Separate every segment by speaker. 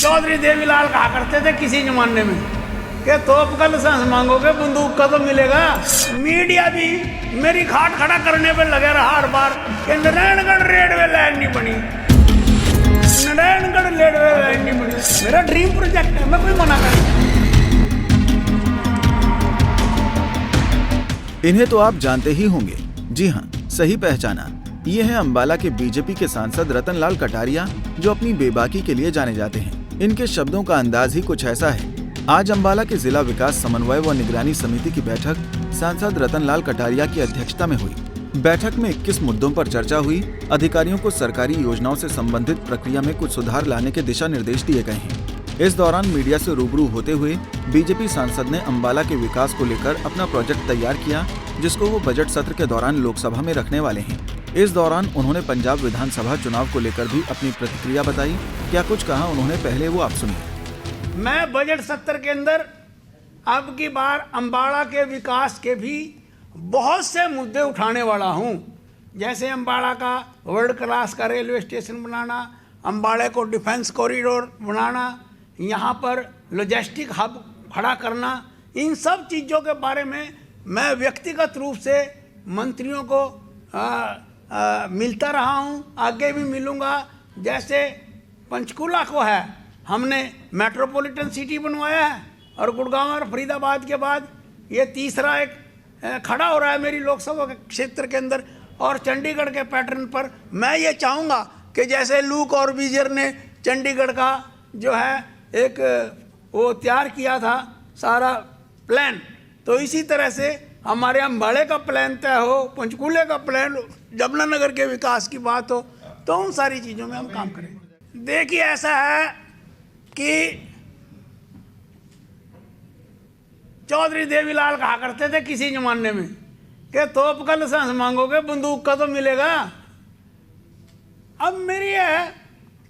Speaker 1: चौधरी देवीलाल कहा करते थे किसी जमाने में कि तोप का लाइसेंस मांगोगे बंदूक का तो मिलेगा। मीडिया भी मेरी खाट खड़ा करने पे लगे रहा हर बार कि नारायणगढ़ रेलवे लाइन नहीं बनी, नारायणगढ़ रेलवे लाइन नहीं बनी। मेरा ड्रीम प्रोजेक्ट है, मैं कोई मना कर।
Speaker 2: इन्हें तो आप जानते ही होंगे। जी हाँ, सही पहचाना। ये है अम्बाला के बीजेपी के सांसद रतनलाल कटारिया, जो अपनी बेबाकी के लिए जाने जाते हैं। इनके शब्दों का अंदाज ही कुछ ऐसा है। आज अम्बाला के जिला विकास समन्वय व निगरानी समिति की बैठक सांसद रतनलाल कटारिया की अध्यक्षता में हुई। बैठक में 21 मुद्दों पर चर्चा हुई। अधिकारियों को सरकारी योजनाओं से संबंधित प्रक्रिया में कुछ सुधार लाने के दिशा निर्देश दिए गए हैं। इस दौरान मीडिया से रूबरू होते हुए बीजेपी सांसद ने अम्बाला के विकास को लेकर अपना प्रोजेक्ट तैयार किया, जिसको वो बजट सत्र के दौरान लोकसभा में रखने वाले हैं। इस दौरान उन्होंने पंजाब विधानसभा चुनाव को लेकर भी अपनी प्रतिक्रिया बताई। क्या कुछ कहा उन्होंने, पहले वो आप सुनिए।
Speaker 1: मैं बजट सत्र के अंदर अब की बार अम्बाला के विकास के भी बहुत से मुद्दे उठाने वाला हूं, जैसे अम्बाला का वर्ल्ड क्लास का रेलवे स्टेशन बनाना, अम्बाला को डिफेंस कॉरिडोर बनाना, यहाँ पर लॉजिस्टिक हब खड़ा करना। इन सब चीज़ों के बारे में मैं व्यक्तिगत रूप से मंत्रियों को मिलता रहा हूँ, आगे भी मिलूँगा। जैसे पंचकूला को है, हमने मेट्रोपॉलिटन सिटी बनवाया है, और गुड़गांव और फरीदाबाद के बाद ये तीसरा एक खड़ा हो रहा है मेरी लोकसभा क्षेत्र के अंदर। और चंडीगढ़ के पैटर्न पर मैं ये चाहूँगा कि जैसे लूक और बीजर ने चंडीगढ़ का जो है एक वो तैयार किया था सारा प्लान, तो इसी तरह से हमारे अम्बाड़े का प्लान तय हो, पंचकूले का प्लान, जमुनानगर के विकास की बात हो, तो उन सारी चीज़ों में हम काम करें। देखिए, ऐसा है कि चौधरी देवीलाल कहा करते थे किसी जमाने में कि तोप का लाइसेंस मांगोगे बंदूक का तो मिलेगा। अब मेरी है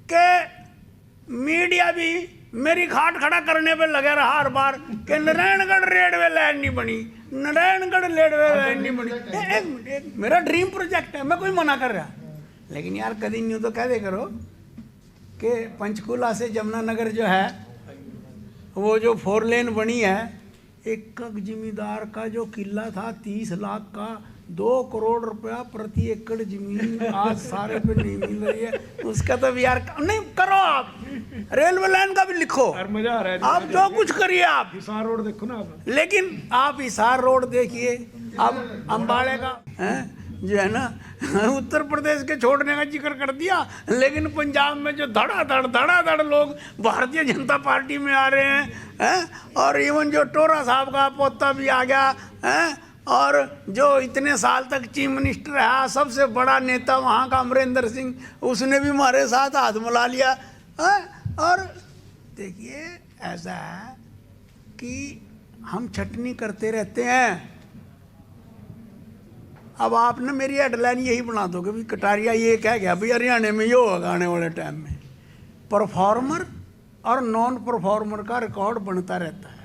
Speaker 1: कि मीडिया भी मेरी खाट खड़ा करने पे लगे रहा हर बार कि नारायणगढ़ रेलवे लाइन नहीं बनी, नारायणगढ़ रेलवे लाइन नहीं बनी। एक मिनट, मेरा ड्रीम प्रोजेक्ट है, मैं कोई मना कर रहा, लेकिन यार कभी न्यू तो कह दे करो कि पंचकूला से जमुनानगर जो है वो जो 4 लेन बनी है, एक जमींदार का जो किला था 30 लाख का, 2 करोड़ रुपया प्रति एकड़ जमीन आज सारे पे नहीं मिल रही है। उसका तो यार नहीं करो, आप रेलवे लाइन का भी लिखो, मजा आ रहा है। आप जो कुछ करिए, आप हिसार रोड देखो ना आप, लेकिन आप हिसार रोड देखिए। अब अम्बाड़े का जो है ना, उत्तर प्रदेश के छोड़ने का जिक्र कर दिया, लेकिन पंजाब में जो धड़ाधड़ लोग भारतीय जनता पार्टी में आ रहे हैं, और इवन जो टोरा साहब का पोता भी आ गया है, और जो इतने साल तक चीफ मिनिस्टर रहा, सबसे बड़ा नेता वहाँ का अमरिंदर सिंह, उसने भी हमारे साथ हाथ मिला लिया है। और देखिए, ऐसा है कि हम छटनी करते रहते हैं। अब आप ना मेरी हेडलाइन यही बना दोगे भी कटारिया ये कह गया भाई हरियाणा में ये होगा आने वाले टाइम में। परफॉर्मर और नॉन परफॉर्मर का रिकॉर्ड बनता रहता है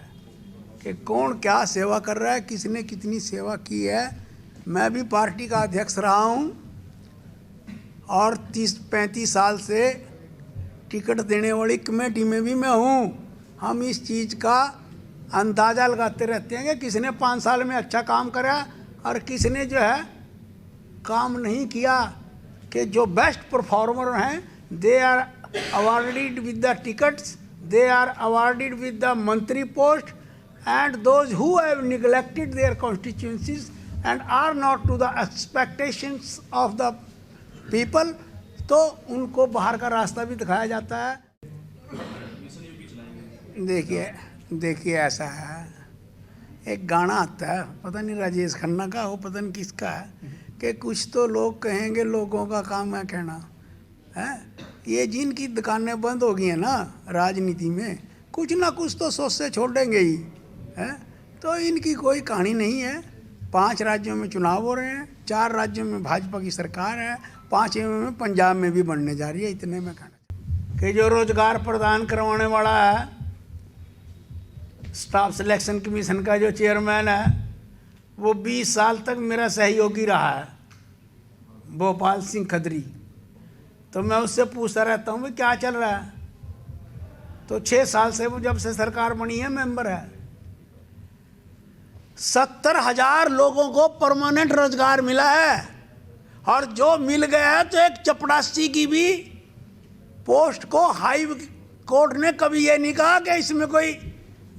Speaker 1: कि कौन क्या सेवा कर रहा है, किसने कितनी सेवा की है। मैं भी पार्टी का अध्यक्ष रहा हूँ और 30-35 साल से टिकट देने वाली कमेटी में भी मैं हूँ। हम इस चीज़ का अंदाज़ा लगाते रहते हैं कि किसने 5 साल में अच्छा काम करा और किसने जो है काम नहीं किया। कि जो बेस्ट परफॉर्मर हैं, they are awarded with the tickets, they are awarded with the mantri post, and those who have neglected their constituencies and are not to the expectations of the people, तो उनको बाहर का रास्ता भी दिखाया जाता है। देखिए ऐसा है, एक गाना आता है, पता नहीं राजेश खन्ना का हो, पता नहीं किसका है, कि कुछ तो लोग कहेंगे लोगों का काम है कहना है। ये जिनकी दुकानें बंद हो गई हैं ना राजनीति में, कुछ ना कुछ तो सोच से छोड़ेंगे ही है। तो इनकी कोई कहानी नहीं है। 5 राज्यों में चुनाव हो रहे हैं, 4 राज्यों में भाजपा की सरकार है, 5वें में पंजाब में भी बनने जा रही है। इतने में कहना कि जो रोजगार प्रदान करवाने वाला है, स्टाफ सिलेक्शन कमीशन का जो चेयरमैन है, वो 20 साल तक मेरा सहयोगी रहा है, भोपाल सिंह खदरी। तो मैं उससे पूछता रहता हूँ भाई क्या चल रहा है, तो 6 साल से वो जब से सरकार बनी है मेंबर है। 70,000 लोगों को परमानेंट रोजगार मिला है, और जो मिल गया है तो एक चपड़ासी की भी पोस्ट को हाई कोर्ट ने कभी ये नहीं कहा कि इसमें कोई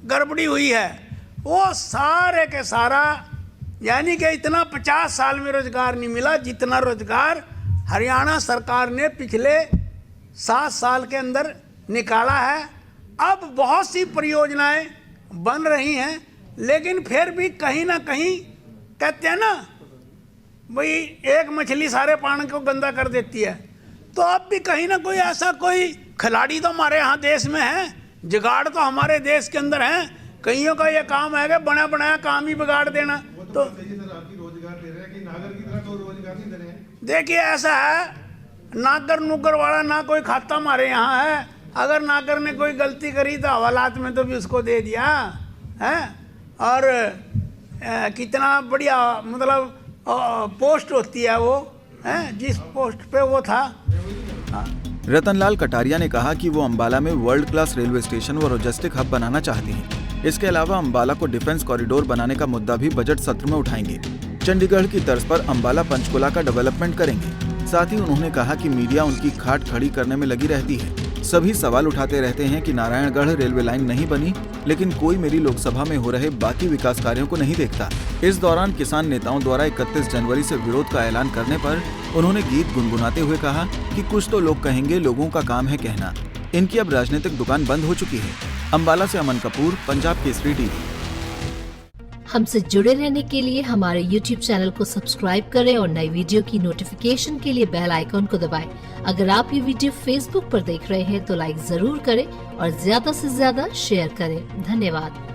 Speaker 1: गड़बड़ी हुई है। वो सारे के सारा, यानी कि इतना 50 साल में रोजगार नहीं मिला जितना रोजगार हरियाणा सरकार ने पिछले 7 साल के अंदर निकाला है। अब बहुत सी परियोजनाएं बन रही हैं, लेकिन फिर भी कहीं ना कहीं कहते हैं ना भाई, एक मछली सारे पानी को गंदा कर देती है। तो अब भी कहीं ना कोई ऐसा कोई खिलाड़ी तो हमारे यहाँ देश में है, जुगाड़ तो हमारे देश के अंदर है। कईयों का ये काम है कि बना बनाया काम ही बिगाड़ देना। तो देखिए ऐसा है, नागर नुगर वाला ना कोई खाता हमारे यहाँ है। अगर नागर ने कोई गलती करी तो हवालात में तो भी उसको दे दिया है। और कितना बढ़िया मतलब पोस्ट होती है वो है, जिस पोस्ट पे वो था।
Speaker 2: रतनलाल कटारिया ने कहा कि वो अंबाला में वर्ल्ड क्लास रेलवे स्टेशन व लॉजिस्टिक हब बनाना चाहते हैं। इसके अलावा अंबाला को डिफेंस कॉरिडोर बनाने का मुद्दा भी बजट सत्र में उठाएंगे। चंडीगढ़ की तर्ज पर अंबाला पंचकुला का डेवलपमेंट करेंगे। साथ ही उन्होंने कहा कि मीडिया उनकी खाट खड़ी करने में लगी रहती है। सभी सवाल उठाते रहते हैं कि नारायणगढ़ रेलवे लाइन नहीं बनी, लेकिन कोई मेरी लोकसभा में हो रहे बाकी विकास कार्यों को नहीं देखता। इस दौरान किसान नेताओं द्वारा 31 जनवरी से विरोध का ऐलान करने पर उन्होंने गीत गुनगुनाते हुए कहा कि कुछ तो लोग कहेंगे, लोगों का काम है कहना। इनकी अब राजनीतिक दुकान बंद हो चुकी है। अंबाला से अमन कपूर, पंजाब केसरी टीवी।
Speaker 3: हमसे जुड़े रहने के लिए हमारे YouTube चैनल को सब्सक्राइब करें और नई वीडियो की नोटिफिकेशन के लिए बेल आइकॉन को दबाएं। अगर आप ये वीडियो Facebook पर देख रहे हैं तो लाइक जरूर करें और ज्यादा से ज्यादा शेयर करें। धन्यवाद।